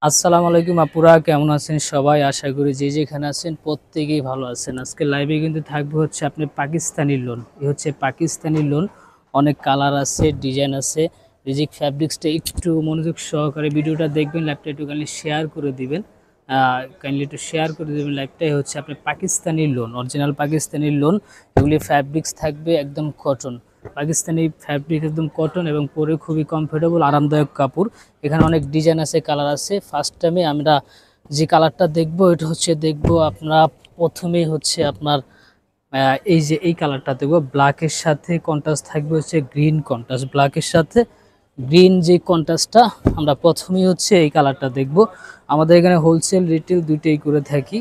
আসসালামু আলাইকুম আপুরা, কেমন আছেন সবাই? আশা করি যে যেখানে আছেন প্রত্যেকেই ভালো আছেন। আজকে লাইভে কিন্তু থাকবে হচ্ছে আপনি পাকিস্তানি লোন। এই হচ্ছে পাকিস্তানি লোন, অনেক কালার আছে, ডিজাইন আছে। রিজিক ফ্যাব্রিক্সটা একটু মনোযোগ সহকারে ভিডিওটা দেখবেন, লাইভটা একটু কাইন্ডলি শেয়ার করে দিবেন। কাইন্ডলি একটু শেয়ার করে দেবেন লাইভটাই। হচ্ছে আপনি Pakistani loan, original Pakistani loan. এগুলি ফ্যাব্রিক্স থাকবে একদম কটন, পাকিস্তানি ফ্যাব্রিক একদম কটন এবং পরে খুবই কমফোর্টেবল আরামদায়ক কাপড়। এখানে অনেক ডিজাইন আছে, কালার আছে। ফার্স্ট টাইমে আমরা যে কালারটা দেখবো এটা হচ্ছে দেখবো আপনারা প্রথমেই হচ্ছে আপনার এই যে এই কালারটা দেখবো, ব্ল্যাকের সাথে কন্ট্রাস্ট থাকবে হচ্ছে গ্রিন কন্ট্রাস্ট, ব্ল্যাকের সাথে গ্রিন যে কন্ট্রাস্টটা আমরা প্রথমেই হচ্ছে এই কালারটা দেখবো। আমাদের এখানে হোলসেল রিটেল দুইটাই করে থাকি।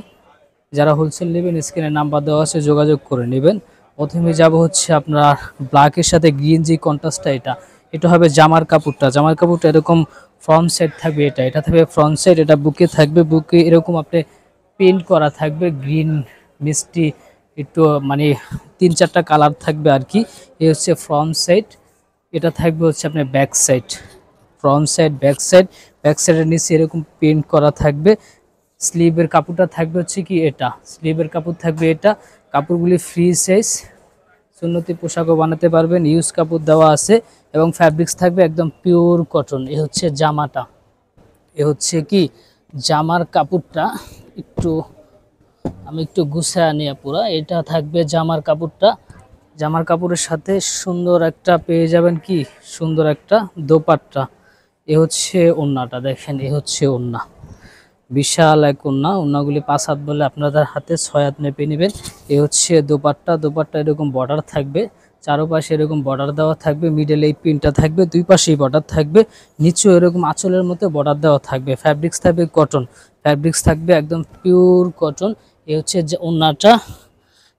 যারা হোলসেল নেবেন স্ক্রিনে নাম্বার দেওয়া আছে, যোগাযোগ করে নেবেন। প্রথমে যাব হচ্ছে আপনার ব্ল্যাকের সাথে গ্রিন যে কন্ট্রাস্টটা, এটা হবে জামার কাপড়টা। জামার কাপড়টা এরকম ফ্রন্ট সাইড থাকবে, এটা থাকবে ফ্রন্ট সাইড। এটা বুকে থাকবে, বুকে এরকম আপনি পেন্ট করা থাকবে গ্রিন মিষ্টি একটু, মানে 3-4টা কালার থাকবে আর কি। এই হচ্ছে ফ্রন্ট সাইড। এটা থাকবে হচ্ছে আপনার back side, front side back side. Back সাইডের নিচে এরকম পেন্ট করা থাকবে। স্লিভের কাপড়টা থাকবে হচ্ছে কি এটা, স্লিভের কাপড় থাকবে এটা। কাপড়গুলি ফ্রি সাইজ, সুন্নতি পোশাকও বানাতে পারবেন, ইউজ কাপড় দেওয়া আছে এবং ফ্যাব্রিক্স থাকবে একদম পিওর কটন। এ হচ্ছে জামাটা, এ হচ্ছে কি জামার কাপড়টা। একটু আমি একটু গুছায় নিয়ে পুরা, এটা থাকবে জামার কাপড়টা। জামার কাপড়ের সাথে সুন্দর একটা পেয়ে যাবেন কি, সুন্দর একটা দোপাট্টা। এ হচ্ছে ওড়নাটা, দেখেন এ হচ্ছে ওড়না, বিশাল এক ওড়না। ওড়নাগুলি 5 হাত বলে আপনাদের হাতে 6 হাত মেপে নেবেন। এ হচ্ছে দোপাট্টা। দোপাট্টা এরকম বর্ডার থাকবে, চারোপাশে এরকম বর্ডার দেওয়া থাকবে, মিডলে এই পিনটা থাকবে, দুই পাশেই বর্ডার থাকবে, নিচেও এরকম আঁচলের মতো বর্ডার দেওয়া থাকবে। ফ্যাব্রিক্স থাকবে কটন, ফ্যাব্রিক্স থাকবে একদম পিওর কটন। এ হচ্ছে যে ওড়নাটা।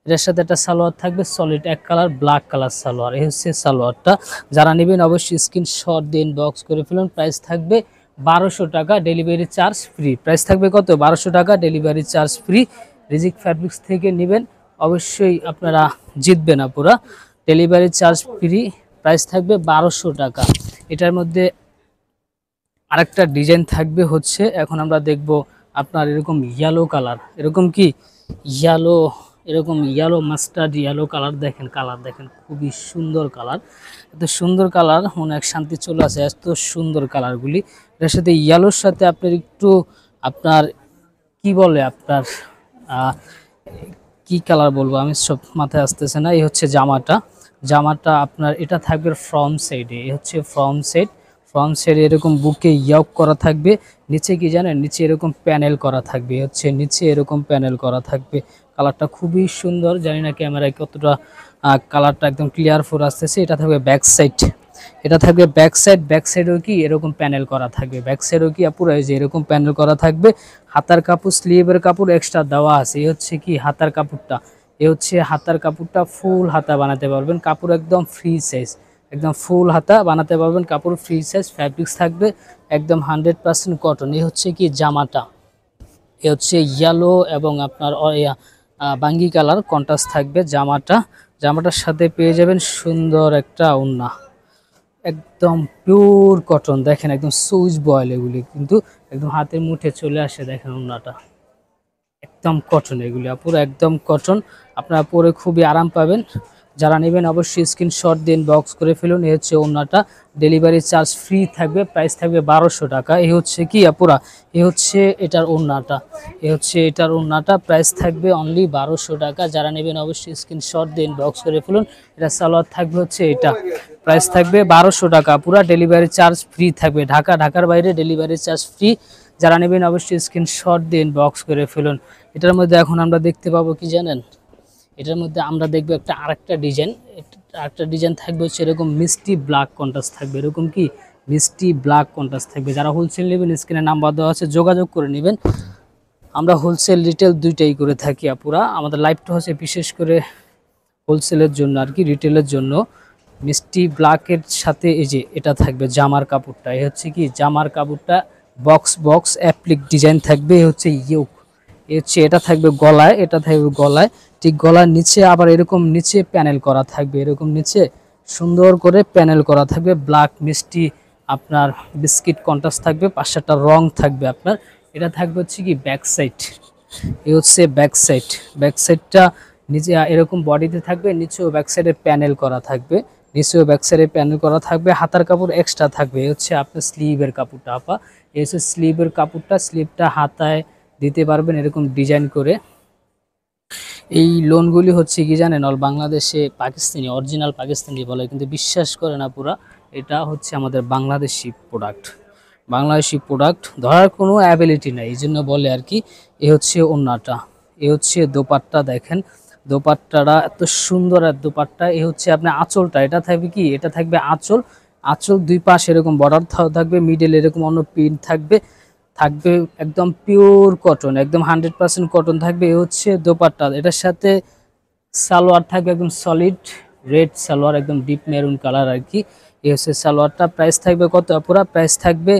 এটার সাথে একটা সালোয়ার থাকবে সলিড এক কালার, ব্ল্যাক কালার সালোয়ার। এই হচ্ছে সালোয়ারটা। যারা নেবেন অবশ্যই স্ক্রিনশট দিয়ে ইনবক্স করে ফেলুন। প্রাইস থাকবে 1200 টাকা, ডেলিভারি চার্জ ফ্রি। প্রাইস থাকবে কত? 1200 টাকা, ডেলিভারি চার্জ ফ্রি। রিজিক ফ্যাব্রিক্স থেকে নেবেন, অবশ্যই আপনারা জিতবে না পুরা, ডেলিভারি চার্জ ফ্রি। প্রাইস থাকবে 1200 টাকা। এটার মধ্যে আরেকটা ডিজাইন থাকবে হচ্ছে, এখন আমরা দেখব আপনার এরকম ইয়েলো কালার, এরকম কি ইয়েলো, এরকম ইয়েলো মাস্টার্ড ইয়েলো কালার। দেখেন কালার দেখেন, খুবই সুন্দর কালার। এত সুন্দর কালার, মনে এক শান্তি চলে আসে, এত সুন্দর কালারগুলি। এটার সাথে ইয়েলোর সাথে আপনার একটু আপনার কি বলে আপনার কি কালার বলবো আমি, সব মাথায় আসতেছে না। এই হচ্ছে জামাটা। জামাটা আপনার এটা থাকবে ফ্রন্ট সাইডে, এই হচ্ছে ফ্রন্ট সাইড। ফ্রন্ট সাইডে এরকম বুকে ইয়ক করা থাকবে, নিচে কি জানেন, নিচে এরকম প্যানেল করা থাকবে, হচ্ছে নিচে এরকম প্যানেল করা থাকবে। কালারটা খুবই সুন্দর, জানি না ক্যামেরায় কতটা কালারটা একদম ক্লিয়ার ফোর আসতেছে। এটা থাকবে ব্যাক সাইড, এটা থাকবে ব্যাক সাইড। ব্যাক সাইডেও কি এরকম প্যানেল করা থাকবে, ব্যাক সাইডেও কি পুরো এই যে এরকম প্যানেল করা থাকবে। হাতার কাপড়, স্লিভের কাপড় এক্সট্রা দেওয়া আছে। এই হচ্ছে কি হাতার কাপড়টা, এ হচ্ছে হাতার কাপড়টা। ফুল হাতা বানাতে পারবেন, কাপড় একদম ফ্রি সাইজ, একদম ফুল হাতা বানাতে পারবেন, কাপড় ফ্রি সাইজ। ফ্যাব্রিক্স থাকবে একদম 100% কটন। এই হচ্ছে কি জামাটা, এ হচ্ছে ইয়েলো এবং আপনার বাঙ্গি কালার কন্ট্রাস্ট থাকবে জামাটা। জামাটার সাথে পেয়ে যাবেন সুন্দর একটা ওড়না, একদম পিওর কটন। দেখেন একদম সুইচ বয়েল, এগুলি কিন্তু একদম হাতের মুঠে চলে আসে। দেখেন ওড়নাটা একদম কটন, এগুলি পুরো একদম কটন। আপনারা পরে খুবই আরাম পাবেন। যারা নেবেন অবশ্যই স্ক্রিনশট দিন, বক্স করে ফেলুন। এই হচ্ছে ওড়নাটা, ডেলিভারি চার্জ ফ্রি থাকবে। প্রাইস থাকবে 1200 টাকা। এই হচ্ছে কি আপুরা, এই হচ্ছে এটার ওড়নাটা, এই হচ্ছে এটার ওড়নাটা। প্রাইস থাকবে অনলি 1200 টাকা। যারা নেবেন অবশ্যই স্ক্রিনশট দিন, বক্স করে ফেলুন। এটা সালোয়ার থাকবে হচ্ছে এটা। প্রাইস থাকবে 1200 টাকা, পুরা ডেলিভারি চার্জ ফ্রি থাকবে। ঢাকার বাইরে ডেলিভারি চার্জ ফ্রি। যারা নেবেন অবশ্যই স্ক্রিনশট দিন, বক্স করে ফেলুন। এটার মধ্যে এখন আমরা দেখতে পাবো কি জানেন, এটার মধ্যে আমরা দেখবো আরেকটা ডিজাইন। আরেকটা ডিজাইন থাকবে হচ্ছে এরকম মিষ্টি ব্ল্যাক কন্ট্রাস্ট থাকবে, এরকম কি মিষ্টি ব্ল্যাক কন্ট্রাস্ট থাকবে। যারা হোলসেল নেবেন স্ক্রিনে নাম্বার দেওয়া আছে, যোগাযোগ করে নেবেন। আমরা হোলসেল রিটেল দুইটাই করে থাকি আপুরা। আমাদের লাইভটা হচ্ছে বিশেষ করে হোলসেলের জন্য আর কি, রিটেলের জন্য। মিষ্টি ব্ল্যাকের সাথে এই যে এটা থাকবে জামার কাপড়টা, এই হচ্ছে কি জামার কাপড়টা। বক্স বক্স অ্যাপ্লিক ডিজাইন থাকবে, এই হচ্ছে ইয়োক। এই হচ্ছে এটা থাকবে গলায়, এটা থাকবে গলায়, ঠিক গলার নিচে আবার এরকম নিচে প্যানেল করা থাকবে, এরকম নিচে সুন্দর করে প্যানেল করা থাকবে। ব্ল্যাক মিষ্টি আপনার বিস্কিট কন্ট্রাস্ট থাকবে, 5-7টা রং থাকবে আপনার। এটা থাকবে হচ্ছে কি ব্যাক সাইড, এই হচ্ছে ব্যাক সাইড। ব্যাক সাইডটা নিচে এরকম বডিতে থাকবে, নিচেও ব্যাক সাইডে প্যানেল করা থাকবে, নিচেও ব্যাক সাইডে প্যানেল করা থাকবে। হাতার কাপড় এক্সট্রা থাকবে, এই হচ্ছে আপনার স্লিভের কাপড়টা আপা, এই হচ্ছে স্লিভের কাপড়টা। স্লিভটা হাতায় দিতে পারবেন এরকম ডিজাইন করে। এই লোনগুলি হচ্ছে কি জানেন, অল বাংলাদেশে পাকিস্তানি, অরিজিনাল পাকিস্তানি বলে, কিন্তু বিশ্বাস করে না পুরা, এটা হচ্ছে আমাদের বাংলাদেশি প্রোডাক্ট। বাংলাদেশি প্রোডাক্ট ধরার কোনো অ্যাবিলিটি নাই, এই জন্য বলে আর কি। এ হচ্ছে ওন্নাটা, এ হচ্ছে দোপাট্টা। দেখেন দোপাট্টাটা এত সুন্দর, আর দোপাট্টা এ হচ্ছে আপনার আঁচলটা, এটা থাকবে কি, এটা থাকবে আঁচল। আঁচল দুই পাশ এরকম বর্ডার থাকবে, মিডল এরকম অন্য প্রিন্ট থাকবে, থাকবে একদম পিওর কটন, একদম 100% কটন থাকবে। এ হচ্ছে দোপাট্টা। এটার সাথে সালোয়ার থাকবে একদম সলিড রেড সালোয়ার, একদম ডিপ মেরুন কালার আর কি। এই হচ্ছে সালোয়ারটা। প্রাইস থাকবে কত পুরা? প্রাইস থাকবে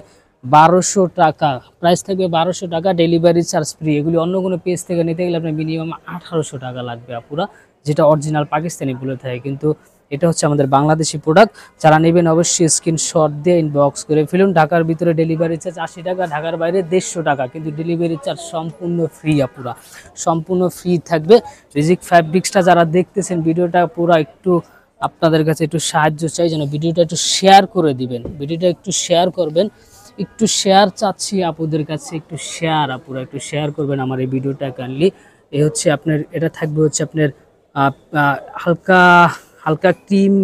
1200 টাকা। প্রাইস থাকবে 1200 টাকা, ডেলিভারি চার্জ ফ্রি। এগুলি অন্য কোনো পেজ থেকে নিতে গেলে আপনার মিনিমাম 1800 টাকা লাগবে আপুরা, যেটা অরিজিনাল পাকিস্তানি বলে থাকে। কিন্তু এটা হচ্ছে আমাদের বাংলাদেশি প্রোডাক্ট। যারা নেবেন অবশ্যই স্ক্রিনশট দিয়ে ইনবক্স করে ফেলুন। ঢাকার ভিতরে ডেলিভারি চার্জ 80 টাকা, ঢাকার বাইরে 150 টাকা, কিন্তু ডেলিভারি চার্জ সম্পূর্ণ ফ্রি আপুরা, সম্পূর্ণ ফ্রি থাকবে। রিজিক ফ্যাব্রিক্সটা যারা দেখতেছেন ভিডিওটা পুরো, একটু আপনাদের কাছে একটু সাহায্য চাই, যেন ভিডিওটা একটু শেয়ার করে দিবেন, ভিডিওটা একটু শেয়ার করবেন, একটু শেয়ার চাচ্ছি আপুদের কাছে, একটু শেয়ার আপুরা, একটু শেয়ার করবেন আমার এই ভিডিওটা কাইন্ডলি। এই হচ্ছে আপনার, এটা থাকবে হচ্ছে আপনার হালকা হালকা ক্রিম,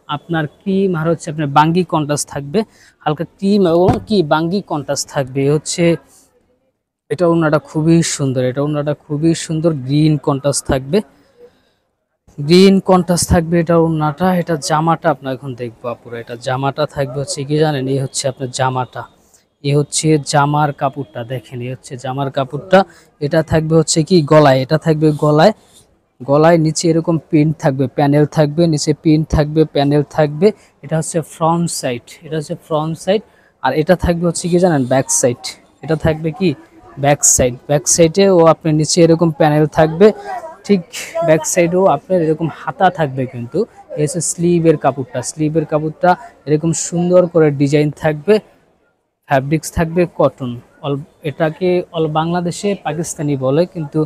আপনার ক্রিম আর হচ্ছে আপনার বাঙ্গি কন্ট্রাস্ট থাকবে, হালকা ক্রিম এবং কি বাঙ্গি কন্ট্রাস্ট থাকবে। হচ্ছে এটা ওড়নাটা খুবই সুন্দর, এটা ওড়নাটা খুবই সুন্দর, গ্রিন কন্ট্রাস্ট থাকবে, গ্রিন কন্ট্রাস্ট থাকবে এটা ওড়নাটা। এটা জামাটা আপনার এখন দেখবো আপুরা, এটা জামাটা থাকবে হচ্ছে কি জানেন, এই হচ্ছে আপনার জামাটা, এ হচ্ছে জামার কাপড়টা। দেখেন এই হচ্ছে জামার কাপড়টা। এটা থাকবে হচ্ছে কি গলায়, এটা থাকবে গলায়, গলায় নিচে এরকম প্রিন্ট থাকবে, প্যানেল থাকবে, নিচে প্রিন্ট থাকবে, প্যানেল থাকবে। এটা হচ্ছে ফ্রন্ট সাইড, এটা হচ্ছে ফ্রন্ট সাইড। আর এটা থাকবে হচ্ছে কি জানেন ব্যাক সাইড, এটা থাকবে কি ব্যাক সাইড। ব্যাক সাইডেও আপনার নিচে এরকম প্যানেল থাকবে, ঠিক ব্যাক সাইডেও আপনার এরকম হাতা থাকবে। কিন্তু এই হচ্ছে স্লিভের কাপড়টা, স্লিভের কাপড়টা এরকম সুন্দর করে ডিজাইন থাকবে, ফ্যাব্রিক্স থাকবে কটন। এটাকে অল বাংলাদেশে পাকিস্তানি বলে, কিন্তু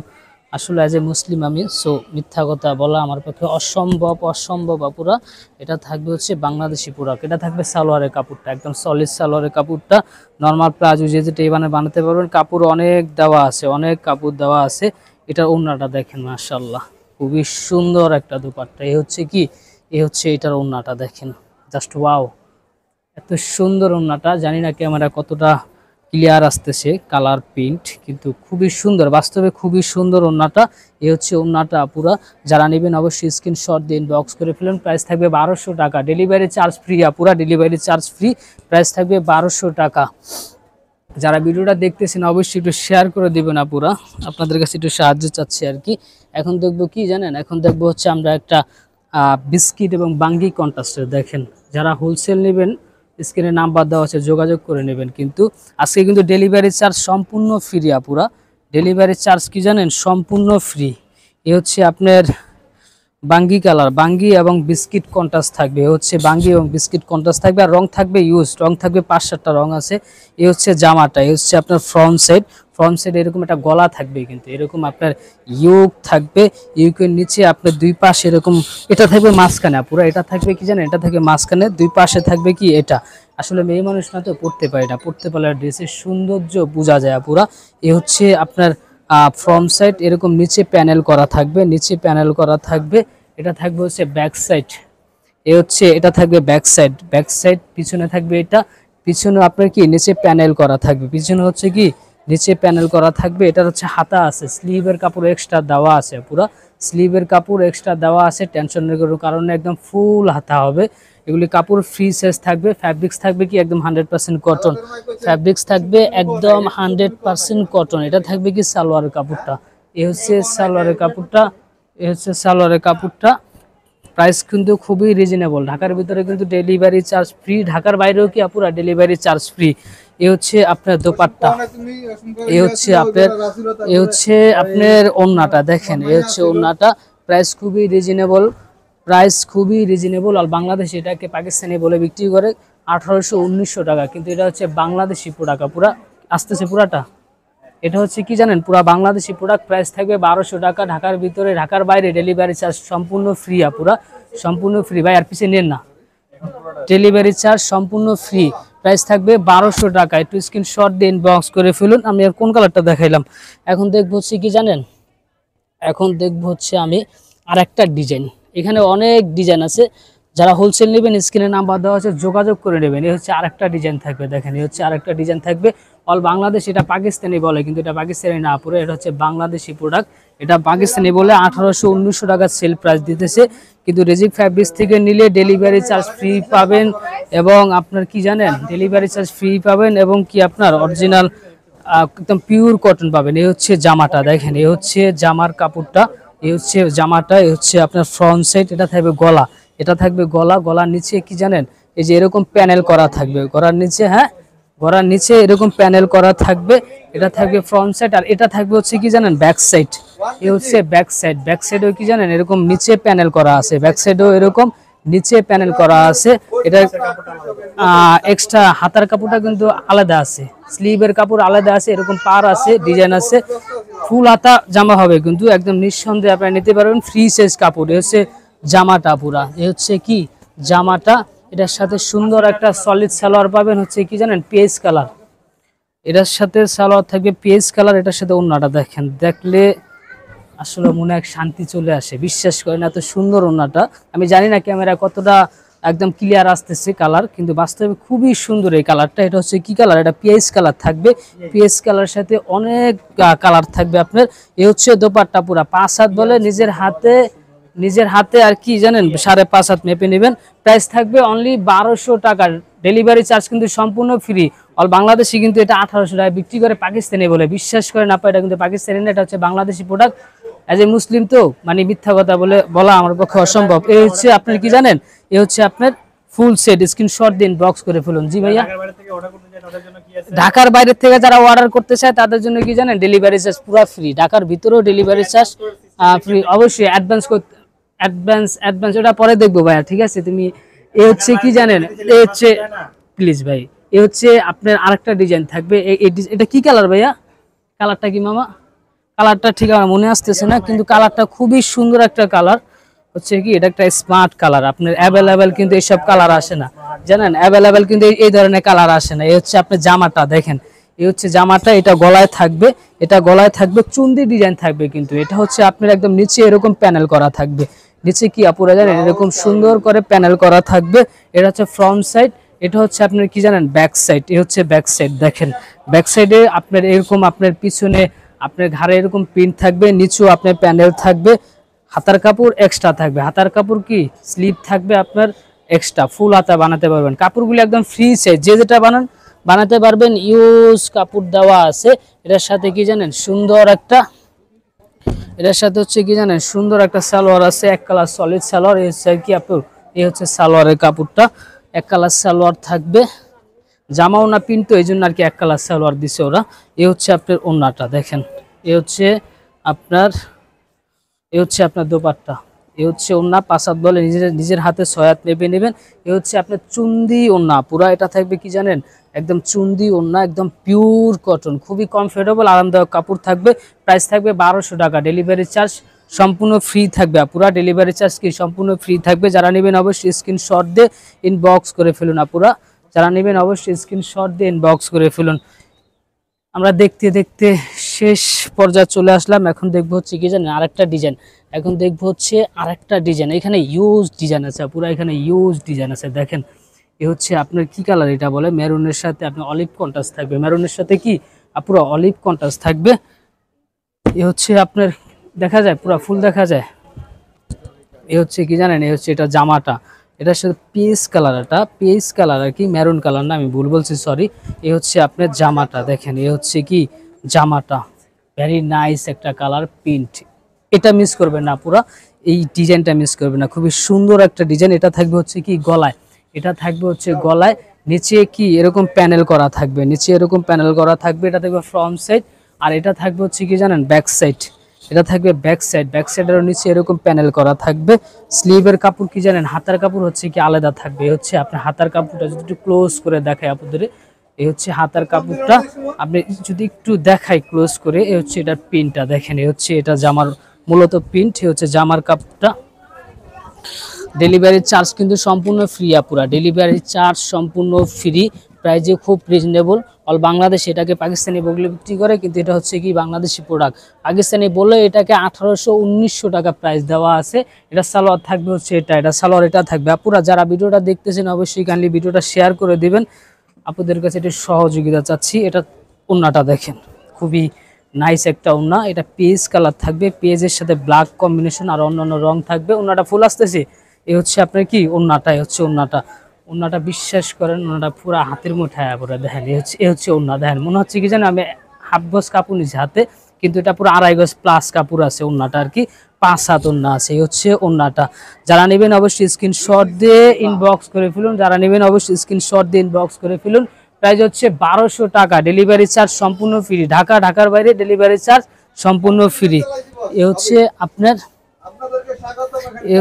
আসলে অ্যাজ এ মুসলিম আমি, সো মিথ্যা কথা বলা আমার পক্ষে অসম্ভব, অসম্ভব আপুরা। এটা থাকবে হচ্ছে বাংলাদেশি প্রোডাক্ট। এটা থাকবে সালোয়ারের কাপড়টা, একদম সলিড সালোয়ারের কাপড়টা। নর্মাল প্লাজো যে যেটা এবারে বানাতে পারবেন, কাপড় অনেক দেওয়া আছে, অনেক কাপড় দেওয়া আছে। এটা ওড়নাটা দেখেন মাশাআল্লাহ, খুবই সুন্দর একটা দুপাট্টা। এই হচ্ছে কি, এই হচ্ছে এটার ওড়নাটা দেখেন, জাস্ট ওয়াও, এত সুন্দর ওড়নাটা। জানি না ক্যামেরা কতটা ক্লিয়ার আসতেছে, কালার প্রিন্ট, কিন্তু খুবই সুন্দর, বাস্তবে খুবই সুন্দর ওড়নাটা। এই হচ্ছে ওড়নাটা পুরা। যারা নেবেন অবশ্যই স্ক্রিনশট দিয়ে ইনবক্স করে ফেলুন। প্রাইস থাকবে 1200 টাকা, ডেলিভারি চার্জ ফ্রি আপুরা, ডেলিভারি চার্জ ফ্রি। প্রাইস থাকবে 1200 টাকা। যারা ভিডিওটা দেখতেছেন অবশ্যই একটু শেয়ার করে দিবেন আপুরা, আপনাদের কাছে একটু সাহায্য চাচ্ছি আর কি। এখন দেখবো কি জানেন, এখন দেখবো হচ্ছে আমরা একটা বিস্কিট এবং বাঙ্গি কন্ট্রাস্টের। দেখেন যারা হোলসেল নেবেন স্ক্রিনে নাম্বার দেওয়া আছে, যোগাযোগ করে নেবেন। কিন্তু আজকে কিন্তু ডেলিভারি চার্জ সম্পূর্ণ ফ্রি আপুরা, ডেলিভারি চার্জ কি জানেন, সম্পূর্ণ ফ্রি। এ হচ্ছে আপনার বাঙ্গি কালার, বাঙ্গি এবং বিস্কিট কন্ট্রাস্ট থাকবে, হচ্ছে বাঙ্গি এবং বিস্কিট কন্ট্রাস্ট থাকবে। আর রং থাকবে ইউজ, রং থাকবে 5-7টা রং আছে। এই হচ্ছে জামাটা, এই হচ্ছে আপনার ফ্রন্ট সাইড, ফ্রন্ট সাইড এরকম একটা গলা থাকবে, কিন্তু এরকম আপনার ইউক থাকবে, ইউকের নিচে আপনার দুই পাশে এরকম, এটা থাকবে মাঝখানে পুরো, এটা থাকবে কি জানেন, এটা থাকবে মাঝখানে, দুই পাশে থাকবে কি এটা। আসলে মেয়ে মানুষ না তো পড়তে পারে না, পড়তে পারলে ড্রেসের সৌন্দর্য বোঝা যায় পুরা। এ হচ্ছে আপনার ফ্রন্ট সাইড, এরকম নিচে প্যানেল করা থাকবে, নিচে প্যানেল করা থাকবে। এটা থাকবে হচ্ছে ব্যাক সাইড, এ হচ্ছে এটা থাকবে ব্যাক সাইড, ব্যাক সাইড। পিছনে থাকবে এটা, পিছনে আপনার কি নিচে প্যানেল করা থাকবে, পিছনে হচ্ছে কি নিচে প্যানেল করা থাকবে। এটা হচ্ছে হাতা আছে, স্লিভের কাপড় এক্সট্রা দেওয়া আছে পুরো, স্লিভের কাপড় এক্সট্রা দেওয়া আছে, টেনশনের কোনো কারণে একদম ফুল হাতা হবে। এগুলি কাপড় ফ্রি সাইজ থাকবে। ফ্যাব্রিক্স থাকবে কি একদম 100% কটন, ফ্যাব্রিক্স থাকবে একদম 100% কটন। এটা থাকবে কি সালোয়ারের কাপড়টা, এ হচ্ছে সালোয়ারের কাপড়টা, এ হচ্ছে সালোয়ারের কাপড়টা। প্রাইস কিন্তু খুবই রিজনেবল, ঢাকার ভিতরে কিন্তু ডেলিভারি চার্জ ফ্রি, ঢাকার বাইরেও কি আপুরা ডেলিভারি চার্জ ফ্রি। এ হচ্ছে আপনার দোপাট্টা, এ হচ্ছে আপনার, এ হচ্ছে আপনার ওড়নাটা। দেখেন এ হচ্ছে ওড়নাটা। প্রাইস খুবই রিজনেবল, প্রাইস খুবই রিজনেবল। আর বাংলাদেশ এটাকে পাকিস্তানি বলে বিক্রি করে, 1800-1900 টাকা, কিন্তু এটা হচ্ছে বাংলাদেশি প্রোডাক্ট। পুরা আসতেছে পুরাটা, এটা হচ্ছে কি জানেন, পুরা বাংলাদেশি প্রোডাক্ট। প্রাইস থাকবে 1200 টাকা। ঢাকার ভিতরে ঢাকার বাইরে ডেলিভারি চার্জ সম্পূর্ণ ফ্রি, পুরা সম্পূর্ণ ফ্রি। ভাই আর পিছিয়ে নেন না, ডেলিভারি চার্জ সম্পূর্ণ ফ্রি। প্রাইস থাকবে 1200 টাকা। একটু স্ক্রিনশট দিয়ে ইনবক্স করে ফেলুন। আমি আর কোন কালারটা দেখাইলাম, এখন দেখবো হচ্ছে কি জানেন, এখন দেখবো হচ্ছে আমি আর একটা ডিজাইন। এখানে অনেক ডিজাইন আছে, যারা হোলসেল নেবেন স্ক্রিনে নাম্বার দেওয়া আছে, যোগাযোগ করে নেবেন। এই হচ্ছে আরেকটা ডিজাইন থাকবে, দেখেন এই হচ্ছে আরেকটা ডিজাইন থাকবে। অল বাংলাদেশ, এটা পাকিস্তানি বলে কিন্তু এটা পাকিস্তানি না পুরো, এটা হচ্ছে বাংলাদেশি প্রোডাক্ট। এটা পাকিস্তানি বলে 1800-1900 টাকা সেল প্রাইস দিতেছে, কিন্তু রেজিক ফ্যাব্রিক্স থেকে নিলে ডেলিভারি চার্জ ফ্রি পাবেন। এবং আপনার কি জানেন, ডেলিভারি চার্জ ফ্রি পাবেন এবং কি আপনার অরিজিনাল একদম পিওর কটন পাবেন। এই হচ্ছে জামাটা, দেখেন এই হচ্ছে জামার কাপড়টা, এই হচ্ছে জামাটা, এই হচ্ছে আপনার ফ্রন্ট সাইড। এটা থাকবে গলা, এটা থাকবে গলা। গলার নিচে কি জানেন, এই যে এরকম প্যানেল করা থাকবে গলার নিচে, হ্যাঁ গলার নিচে এরকম প্যানেল করা থাকবে। এটা থাকবে ফ্রন্ট সাইড, আর এটা থাকবে হচ্ছে কি জানেন ব্যাক সাইড। এই হচ্ছে ব্যাক সাইড। ব্যাক সাইডেও কি জানেন এরকম নিচে প্যানেল করা আছে, ব্যাক সাইডেও এরকম নিচে প্যানেল করা আছে। এটা এক্সট্রা হাতার কাপড়টা কিন্তু আলাদা আছে, স্লিভের কাপড় আলাদা আছে, এরকম পার আছে, ডিজাইন আছে। ফুল হাতা জামা হবে কিন্তু একদম নিঃসন্দেহে আপনারা নিতে পারবেন, ফ্রি সাইজ কাপড়। এ হচ্ছে জামাটা পুরা, এ হচ্ছে কি জামাটা। এটার সাথে সুন্দর একটা সলিড সালোয়ার পাবেন, হচ্ছে কি জানেন পেজ কালার। এটার সাথে সালোয়ার থাকবে পেজ কালার, এটার সাথে ওড়নাটা দেখেন, দেখলে আসলে মনে এক শান্তি চলে আসে। বিশ্বাস করেন এত সুন্দর ওড়নাটা। আমি জানি না ক্যামেরা কতটা একদম ক্লিয়ার আসতেছে কালার, কিন্তু বাস্তবে খুবই সুন্দর এই কালারটা। এটা হচ্ছে কি কালার, এটা পিএস কালার থাকবে। পিএস কালার সাথে অনেক কালার থাকবে আপনার। এই হচ্ছে দোপাট্টা পুরা 5 হাত বলে, নিজের হাতে আর কি জানেন 5.5 হাত মেপে নেবেন। প্রাইস থাকবে অনলি 1200 টাকা। ডেলিভারি চার্জ কিন্তু সম্পূর্ণ ফ্রি। অল বাংলাদেশি কিন্তু এটা 1800 টাকা বিক্রি করে পাকিস্তানি বলে। বিশ্বাস করেন আপা, এটা কিন্তু পাকিস্তানি না, এটা হচ্ছে বাংলাদেশি প্রোডাক্ট। এজ এ মুসলিম তো মানে মিথ্যা কথা বলা আমার পক্ষে অসম্ভব। এই হচ্ছে আপনার কি জানেন, এই হচ্ছে আপনার ফুল সেট। স্ক্রিনশট দিন, বক্স করে ফেলুন। জি ভাইয়া, ঢাকার বাইরে থেকে যারা অর্ডার করতে চায় তাদের জন্য কি জানেন ডেলিভারি চার্জ পুরো ফ্রি। ঢাকার ভিতরেও ডেলিভারি চার্জ ফ্রি। অবশ্যই অ্যাডভান্স ওটা পরে দেখবো ভাইয়া, ঠিক আছে। তুমি এই হচ্ছে কি জানেন, এই হচ্ছে প্লিজ ভাই, এই হচ্ছে আপনার আরেকটা ডিজাইন থাকবে। এটা কি কালার ভাইয়া, কালারটা কি মামা, কালারটা ঠিক আমার মনে আসতেছে না, কিন্তু কালারটা খুবই সুন্দর একটা কালার। হচ্ছে কি এটা একটা স্মার্ট কালার, আপনার অ্যাভেলেবেল কিন্তু এইসব কালার আসে না, জানেন অ্যাভেলেবেল কিন্তু এই ধরনের কালার আসে না। এই হচ্ছে আপনার জামাটা দেখেন, এই হচ্ছে জামাটা, এটা গলায় থাকবে, এটা গলায় থাকবে চুন্দি ডিজাইন থাকবে, কিন্তু এটা হচ্ছে আপনার একদম নিচে এরকম প্যানেল করা থাকবে। নিচে কি আপুরা জানেন এরকম সুন্দর করে প্যানেল করা থাকবে। এটা হচ্ছে ফ্রন্ট সাইড, এটা হচ্ছে আপনার কি জানেন ব্যাক সাইড। এই হচ্ছে ব্যাক সাইড, দেখেন ব্যাক সাইডে আপনার এরকম আপনার পিছনে আপনার ঘাড়ে এরকম প্রিন্ট থাকবে, নিচেও আপনার প্যানেল থাকবে। হাতার কাপড় এক্সট্রা থাকবে, হাতার কাপড় কি স্লিভ থাকবে আপনার এক্সট্রা, ফুল হাতা বানাতে পারবেন। কাপড়গুলো একদম ফ্রি সাইজ, যে যেটা বানাতে পারবেন, ইউজ কাপড় দেওয়া আছে। এটার সাথে কি জানেন সুন্দর একটা, এটার সাথে হচ্ছে কি জানেন সুন্দর একটা সালোয়ার আছে, এক কালার সলিড সালোয়ার। এই হচ্ছে কি আপনার, এই হচ্ছে সালোয়ারের কাপড়টা, এক কালার সালোয়ার থাকবে। জামাও না প্রিন্ট, এই জন্য আর কি এক কালার সালোয়ার দিছে ওরা। এই হচ্ছে আপনার ওড়নাটা দেখেন, এই হচ্ছে আপনার, এই হচ্ছে আপনার দোপাট্টা, এই হচ্ছে ওড়না 5 হাত বলে, নিজের হাতে 6 হাত মেপে নেবেন। এই হচ্ছে আপনার চুন্দি ওড়না পুরা, এটা থাকবে কি জানেন একদম চুন্দি ওড়না, একদম পিওর কটন, খুবই কমফোর্টেবল আরামদায়ক কাপড় থাকবে। প্রাইস থাকবে 1200 টাকা। ডেলিভারি চার্জ সম্পূর্ণ ফ্রি থাকবে, আপুরা ডেলিভারি চার্জ কি সম্পূর্ণ ফ্রি থাকবে। যারা নেবেন অবশ্যই স্ক্রিনশট দিয়ে ইনবক্স করে ফেলুন আপুরা, যারা নেবেন অবশ্যই স্ক্রিনশট দিয়ে ইনবক্স করে ফেলুন। আমরা দেখতে দেখতে শেষ পর্যায়ে চলে আসলাম। এখন দেখবো হচ্ছে কি জানেন আরেকটা ডিজাইন, এখন দেখবো হচ্ছে আরেকটা ডিজাইন। এখানে ইউজ ডিজাইন আছে পুরো, এখানে ইউজ ডিজাইন আছে দেখেন। এ হচ্ছে আপনার কি কালার, এটা বলে মেরুনের সাথে আপনার অলিভ কন্ট্রাস্ট থাকবে, মেরুনের সাথে কি পুরো অলিভ কন্ট্রাস্ট থাকবে। এ হচ্ছে আপনার দেখা যায় পুরো ফুল দেখা যায়। এ হচ্ছে কি জানেন, এ হচ্ছে এটা জামাটা, এটার সাথে পিস কালার, এটা পিস কালার আর কি, মেরুন কালার না, আমি ভুল বলছি সরি। এ হচ্ছে আপনার জামাটা দেখেন, এ হচ্ছে কি জামাটা, ভেরি নাইস একটা কালার প্রিন্ট। এটা মিস করবেন না পুরা, এই ডিজাইনটা মিস করবেন না, খুবই সুন্দর একটা ডিজাইন। এটা থাকবে হচ্ছে কি গলায়, এটা থাকবে হচ্ছে গলায়, নিচে কি এরকম প্যানেল করা থাকবে, নিচে এরকম প্যানেল করা থাকবে। এটা থাকবে ফ্রন্ট সাইড, আর এটা থাকবে হচ্ছে কি জানেন ব্যাক সাইড। এটা থাকবে ব্যাক সাইডের নিচে এরকম প্যানেল করা থাকবে। স্লিভের কাপড় কি জানেন, হাতার কাপড় হচ্ছে কি আলাদা থাকবে। হচ্ছে আপনার হাতার কাপড়টা যদি একটু ক্লোজ করে দেখায় আপনাদের, এই হচ্ছে হাতার কাপড়টা, আপনি যদি একটু দেখাই ক্লোজ করে, এই হচ্ছে এটার পিনটা দেখেন, এই হচ্ছে এটা জামার মূলত প্রিন্ট। হচ্ছে জামার কাপড়টা। ডেলিভারি চার্জ কিন্তু সম্পূর্ণ ফ্রি আপুরা, ডেলিভারি চার্জ সম্পূর্ণ ফ্রি, প্রাইজে খুব রিজনেবল। অল বাংলাদেশ এটাকে পাকিস্তানি বগলে বিক্রি করে, কিন্তু এটা হচ্ছে কি বাংলাদেশি প্রোডাক্ট। পাকিস্তানি বলে এটাকে 1800-1900 টাকা প্রাইস দেওয়া আছে। এটা সালোয়ার থাকবে হচ্ছে এটা সালোয়ার এটা থাকবে। আপুরা যারা ভিডিওটা দেখতেছেন অবশ্যই কাইন্ডলি ভিডিওটা শেয়ার করে দিবেন, আপনাদের কাছে এটা সহযোগিতা চাচ্ছি। এটা ওন্নাটা দেখেন, খুবই নাইস একটা ওন্না। এটা পেজ কালার থাকবে, পেজের সাথে ব্ল্যাক কম্বিনেশন আর অন্যান্য রং থাকবে। ওন্নাটা ফুল আসতেছে, এই হচ্ছে আপনার কি ওন্নাটাই হচ্ছে ওন্নাটা বিশ্বাস করেন, ওন্নাটা পুরো হাতের মুঠায় পরে দেখেন। এই হচ্ছে ওন্না দেখেন, মনে হচ্ছে কি জানেন আমি হাফ গজ কাপড় নিয়েছি হাতে, কিন্তু এটা পুরো 2.5 গজ প্লাস কাপড় আছে। ওন্নাটা আর কি 5 হাত ওন্না আছে। এই হচ্ছে ওন্নাটা। যারা নেবেন অবশ্যই স্ক্রিনশট দিয়ে ইনবক্স করে ফেলুন, যারা নেবেন অবশ্যই স্ক্রিনশট দিয়ে ইনবক্স করে ফেলুন। প্রাইস হচ্ছে 1200 টাকা, ডেলিভারি চার্জ সম্পূর্ণ ফ্রি। ঢাকার বাইরে ডেলিভারি চার্জ সম্পূর্ণ ফ্রি। এ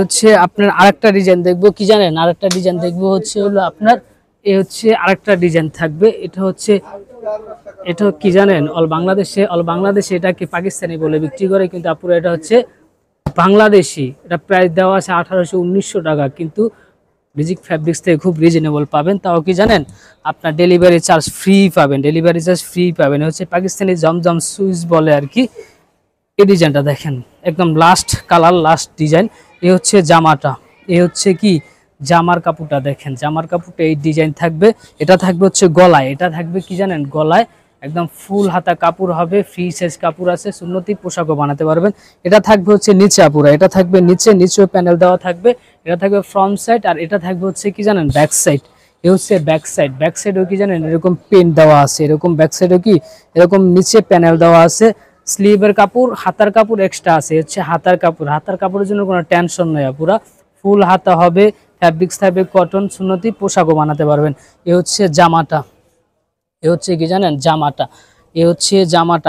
হচ্ছে আপনার আরেকটা ডিজাইন দেখবো কি জানেন, আরেকটা ডিজাইন দেখবো হচ্ছে হলো আপনার, এ হচ্ছে আরেকটা ডিজাইন থাকবে। এটা কি জানেন, অল বাংলাদেশে এটাকে পাকিস্তানি বলে বিক্রি করে, কিন্তু আপুরা এটা হচ্ছে বাংলাদেশি। এটা প্রাইস দেওয়া আছে 1800-1900 টাকা, কিন্তু রিজিক ফ্যাব্রিক্স থেকে খুব রিজনেবল পাবেন। তাও কি জানেন, আপনার ডেলিভারি চার্জ ফ্রি পাবেন। হচ্ছে পাকিস্তানি জমজম সুইচ বলে আর কি। এই ডিজাইনটা দেখেন, একদম লাস্ট কালার, লাস্ট ডিজাইন। এই হচ্ছে জামাটা, এই হচ্ছে কি জামার কাপড়টা দেখেন, জামার কাপড়টা এই ডিজাইন থাকবে। এটা থাকবে হচ্ছে গলায়, এটা থাকবে কি জানেন গলায় একদম ফুল হাতা কাপড় হবে, ফ্রি সাইজ কাপড় আছে, সুন্নতি পোশাকও বানাতে পারবেন। এটা থাকবে হচ্ছে নিচে আপুরা, এটা থাকবে নিচেও প্যানেল দেওয়া থাকবে। এটা থাকবে ফ্রন্ট সাইড, আর এটা থাকবে হচ্ছে কি জানেন ব্যাক সাইড। এ হচ্ছে ব্যাক সাইডও কি জানেন এরকম পেন দেওয়া আছে, এরকম ব্যাক সাইডও কি এরকম নিচে প্যানেল দেওয়া আছে। স্লিভের কাপড়, হাতার কাপড় এক্সট্রা আছে। হচ্ছে হাতার কাপড়ের জন্য কোনো টেনশন নেই পুরা ফুল হাতা হবে, ফ্যাব্রিক্স থাকবে কটন, সুন্নতি পোশাকও বানাতে পারবেন। এ হচ্ছে জামাটা, এ হচ্ছে কি জানেন জামাটা।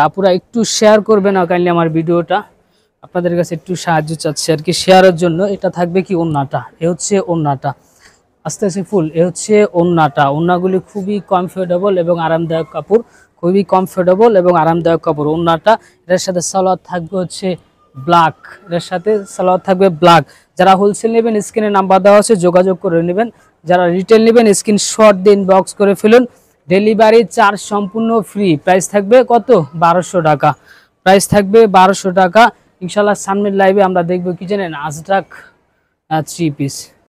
আপুরা একটু শেয়ার করবেন কাইন্ডলি আমার ভিডিওটা, আপনাদের কাছে একটু সাহায্য চাচ্ছি আর কি শেয়ারের জন্য। এটা থাকবে কি ওন্নাটা, এ হচ্ছে ওন্নাটা, আস্তে আস্তে ফুল। এ হচ্ছে ওন্নাগুলি খুবই কমফোর্টেবল এবং আরামদায়ক কাপড়, ওন্নাটা। এটার সাথে সালোয়ার থাকবে হচ্ছে ব্ল্যাক, যারা হোলসেল নেবেন স্ক্রিনে নাম্বার দেওয়া আছে, যোগাযোগ করে নেবেন। যারা রিটেল নেবেন স্ক্রিনশট দিয়ে ইনবক্স করে ফেলুন। ডেলিভারি চার্জ সম্পূর্ণ ফ্রি। প্রাইস থাকবে কত, 1200 টাকা। ইনশাল্লাহ সামনের লাইভে আমরা দেখবো কি জানেন আজরাক 3 পিস।